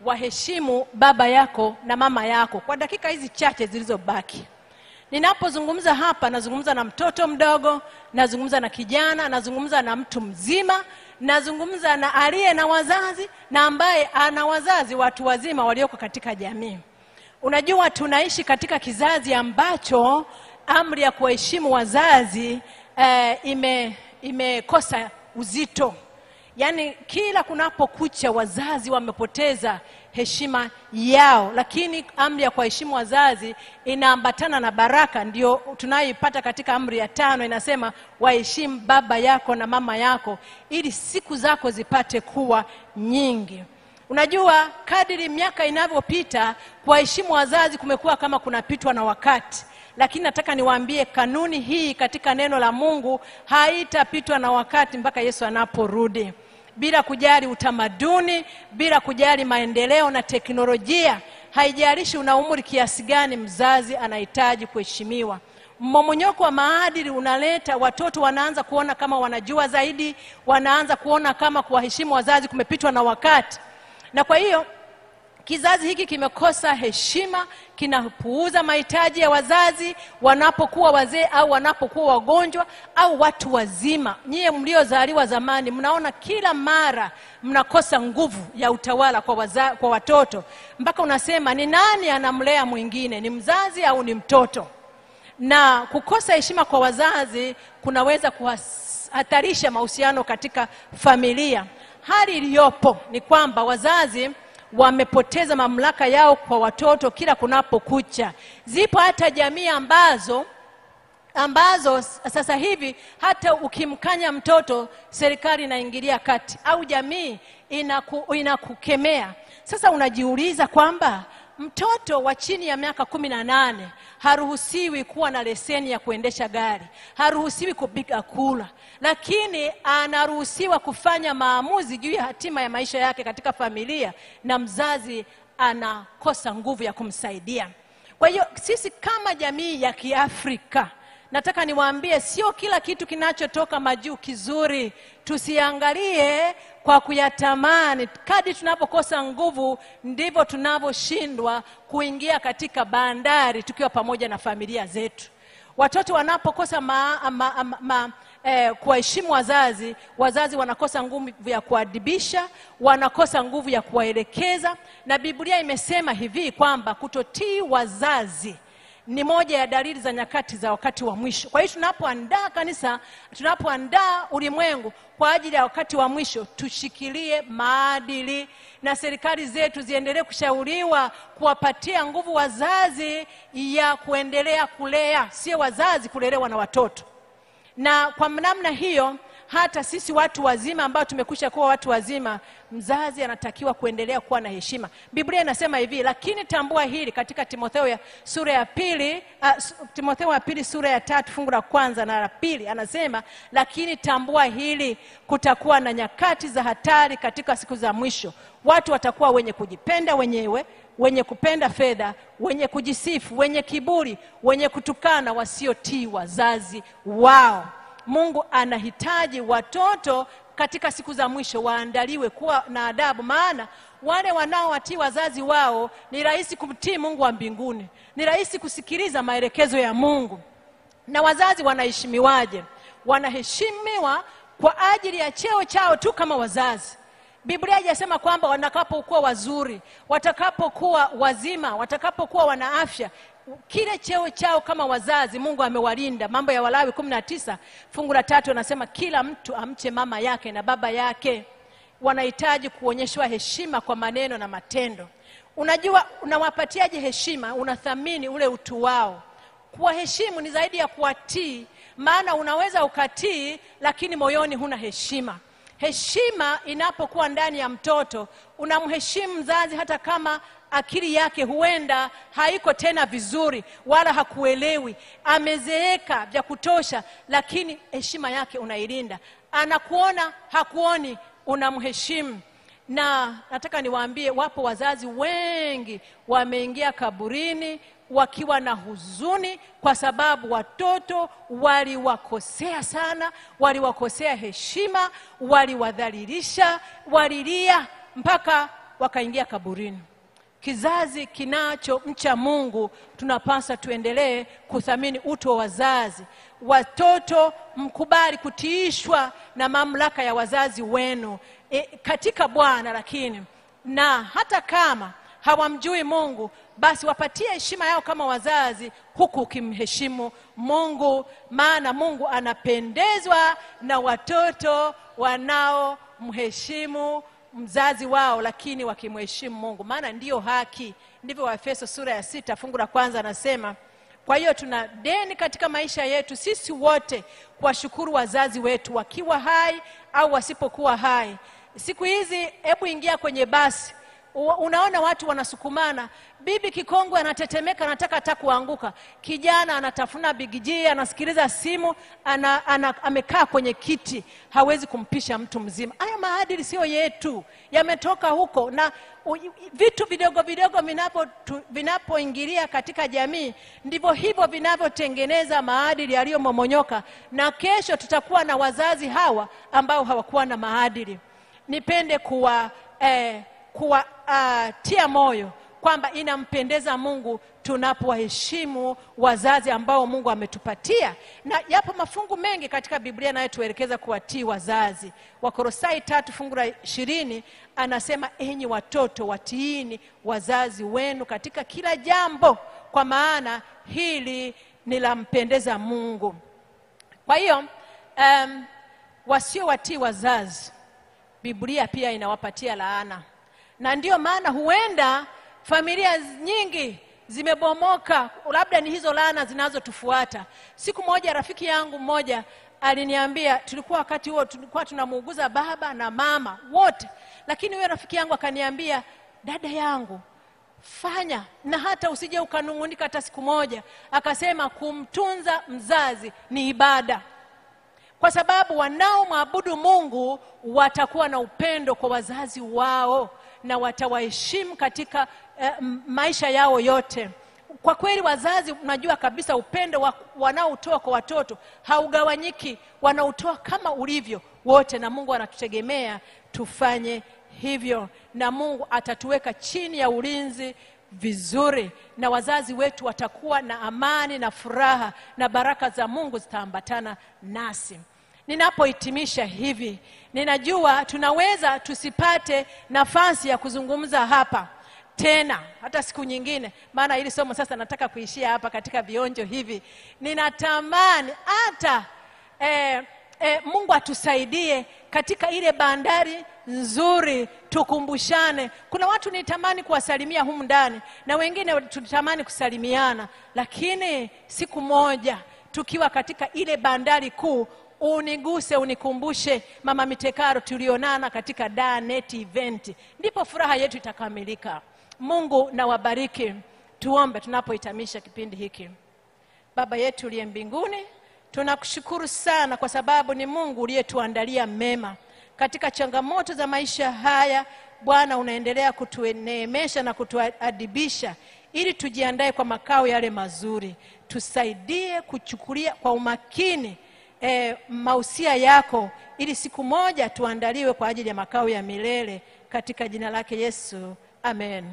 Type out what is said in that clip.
waheshimu baba yako na mama yako. Kwa dakika hizi chache zilizobaki, ninapozungumza hapa nazungumza na mtoto mdogo, nazungumza na kijana, nazungumza na mtu mzima, nazungumza na aliye na wazazi na ambaye ana wazazi, watu wazima walioko katika jamii. Unajua tunaishi katika kizazi ambacho amri ya kuheshimu wazazi imekosa uzito. Yaani kila kunapokucha wazazi wamepoteza heshima yao, lakini amri ya kuheshimu wazazi inaambatana na baraka. Ndio tunayoipata katika amri ya 5, inasema waheshimu baba yako na mama yako ili siku zako zipate kuwa nyingi. Unajua kadiri miaka inavyopita, kuheshimu wazazi kumekuwa kama kunapitwa na wakati. Lakini nataka niwaambie kanuni hii katika neno la Mungu haitapitwa na wakati mpaka Yesu anaporudi. Bila kujali utamaduni, bila kujali maendeleo na teknolojia, haijalishi una umri kiasi gani, mzazi anahitaji kuheshimiwa. Mmomonyoko wa maadili unaleta watoto wanaanza kuona kama wanajua zaidi, wanaanza kuona kama kuwaheshimu wazazi kumepitwa na wakati. Na kwa hiyo kizazi hiki kimekosa heshima, kinapuuza mahitaji ya wazazi wanapokuwa wazee au wanapokuwa wagonjwa au watu wazima. Nyie mliozaliwa zamani mnaona kila mara mnakosa nguvu ya utawala kwa watoto, mpaka unasema ni nani anamlea mwingine, ni mzazi au ni mtoto? Na kukosa heshima kwa wazazi kunaweza kuhatarisha mahusiano katika familia. Hali iliyopo ni kwamba wazazi wamepoteza mamlaka yao kwa watoto kila kunapokucha. Zipo hata jamii ambazo sasa hivi hata ukimkanya mtoto serikali inaingilia kati au jamii inakukemea. Sasa unajiuliza kwamba mtoto wa chini ya miaka 18 haruhusiwi kuwa na leseni ya kuendesha gari, haruhusiwi kupiga kura, lakini anaruhusiwa kufanya maamuzi juu ya hatima ya maisha yake katika familia, na mzazi anakosa nguvu ya kumsaidia. Kwa hiyo sisi kama jamii ya Kiafrika, nataka niwaambie sio kila kitu kinachotoka majuu kizuri. Tusiangalie kwa kuyatamani. Kadri tunapokosa nguvu ndivyo tunavyoshindwa kuingia katika bandari tukiwa pamoja na familia zetu. Watoto wanapokosa kuheshimu wazazi wanakosa nguvu ya kuadibisha, wanakosa nguvu ya kuwaelekeza. Na Biblia imesema hivi kwamba kutotii wazazi ni moja ya dalili za nyakati za wakati wa mwisho. Kwa hiyo tunapoandaa kanisa, tunapoandaa ulimwengu kwa ajili ya wakati wa mwisho, tushikilie maadili, na serikali zetu ziendelee kushauriwa kuwapatia nguvu wazazi ya kuendelea kulea, sio wazazi kulelewa na watoto. Na kwa namna hiyo hata sisi watu wazima ambao tumekwisha kuwa watu wazima, mzazi anatakiwa kuendelea kuwa na heshima. Biblia inasema hivi, lakini tambua hili, katika Timotheo sura ya 3 fungu la 1 na la 2 anasema, lakini tambua hili, kutakuwa na nyakati za hatari katika siku za mwisho. Watu watakuwa wenye kujipenda wenyewe, wenye kupenda fedha, wenye kujisifu, wenye kiburi, wenye kutukana, wasiotii wazazi wao. Mungu anahitaji watoto katika siku za mwisho waandaliwe kuwa na adabu, maana wale wanaowatii wazazi wao ni rahisi kumtii Mungu wa mbinguni, ni rahisi kusikiliza maelekezo ya Mungu. Na wazazi wanaheshimiwaje? Wanaheshimiwa kwa ajili ya cheo chao tu kama wazazi. Biblia haijasema kwamba watakapokuwa wazuri, watakapokuwa wazima, watakapokuwa wana afya, kile cheo chao kama wazazi Mungu amewalinda. Mambo ya Walawi 19 fungu la 3 anasema kila mtu amche mama yake na baba yake. Wanahitaji kuonyeshwa heshima kwa maneno na matendo. Unajua unawapatiaje heshima? Unathamini ule utu wao. Kuwaheshimu ni zaidi ya kuwatii, maana unaweza ukatii lakini moyoni huna heshima. Heshima inapokuwa ndani ya mtoto, unamheshimu mzazi hata kama akili yake huenda haiko tena vizuri wala hakuelewi, amezeeka vya kutosha, lakini heshima yake unailinda. Anakuona hakuoni, unamheshimu. Na nataka niwaambie, wapo wazazi wengi wameingia kaburini wakiwa na huzuni kwa sababu watoto waliwakosea sana, waliwakosea heshima, waliwadhalilisha, walilia mpaka wakaingia kaburini. Kizazi kinachomcha Mungu tunapaswa tuendelee kuthamini utu wa wazazi. Watoto, mkubali kutiishwa na mamlaka ya wazazi wenu katika Bwana, lakini na hata kama hawamjui Mungu, basi wapatie heshima yao kama wazazi, huku ukimheshimu Mungu, maana Mungu anapendezwa na watoto wanaomheshimu mzazi wao, lakini wakimheshimu Mungu, maana ndiyo haki. Ndivyo Waefeso sura ya 6 fungu la 1 anasema. Kwa hiyo tuna deni katika maisha yetu sisi wote kuwashukuru wazazi wetu, wakiwa hai au wasipokuwa hai. Siku hizi hebu ingia kwenye basi, unaona watu wanasukumana, bibi kikongwe anatetemeka, anataka hata kuanguka, kijana anatafuna bigiji, anasikiliza simu, amekaa kwenye kiti, hawezi kumpisha mtu mzima. Haya maadili sio yetu, yametoka huko. Na vitu vidogo vidogo vinapoingilia katika jamii, ndivyo hivyo vinavyotengeneza maadili yaliyomomonyoka, na kesho tutakuwa na wazazi hawa ambao hawakuwa na maadili. Nipende tia moyo kwamba inampendeza Mungu tunapowaheshimu wazazi ambao Mungu ametupatia. Na yapo mafungu mengi katika Biblia yanayotuelekeza kuwatii wazazi. Wakolosai 3 fungu la 20 anasema, enyi watoto watiini wazazi wenu katika kila jambo, kwa maana hili ni la mpendeza Mungu. Kwa hiyo wasiowatii wazazi, Biblia pia inawapatia laana. Na ndio maana huenda familia nyingi zimebomoka, labda ni hizo laana zinazotufuata. Siku moja rafiki yangu mmoja aliniambia, wakati huo tulikuwa tunamuuguza baba na mama wote, lakini huyo rafiki yangu akaniambia, dada yangu, fanya na hata usije ukanungunika hata siku moja. Akasema kumtunza mzazi ni ibada, kwa sababu wanaomwabudu Mungu watakuwa na upendo kwa wazazi wao na watawaheshimu katika maisha yao yote. Kwa kweli wazazi, unajua kabisa upendo wanaotoa kwa watoto haugawanyiki, wanaotoa kama ulivyo wote, na Mungu anatutegemea tufanye hivyo, na Mungu atatuweka chini ya ulinzi vizuri, na wazazi wetu watakuwa na amani na furaha, na baraka za Mungu zitaambatana nasi. Ninapohitimisha hivi, ninajua tunaweza tusipate nafasi ya kuzungumza hapa tena hata siku nyingine, maana hili somo sasa nataka kuishia hapa katika vionjo hivi. Ninatamani hata Mungu atusaidie katika ile bandari nzuri, tukumbushane. Kuna watu nitamani kuwasalimia humu ndani, na wengine tutamani kusalimiana, lakini siku moja tukiwa katika ile bandari kuu, uniguse, unikumbushe Mama Mitekaro tulionana katika Danet event, ndipo furaha yetu itakamilika. Mungu na wabariki. Tuombe tunapohitimisha kipindi hiki. Baba yetu uliye mbinguni, tunakushukuru sana kwa sababu ni Mungu uliyetuandalia mema katika changamoto za maisha haya. Bwana, unaendelea kutuneemesha na kutuadibisha ili tujiandae kwa makao yale mazuri. Tusaidie kuchukulia kwa umakini mausia yako, ili siku moja tuandaliwe kwa ajili ya makao ya milele, katika jina lake Yesu, amen.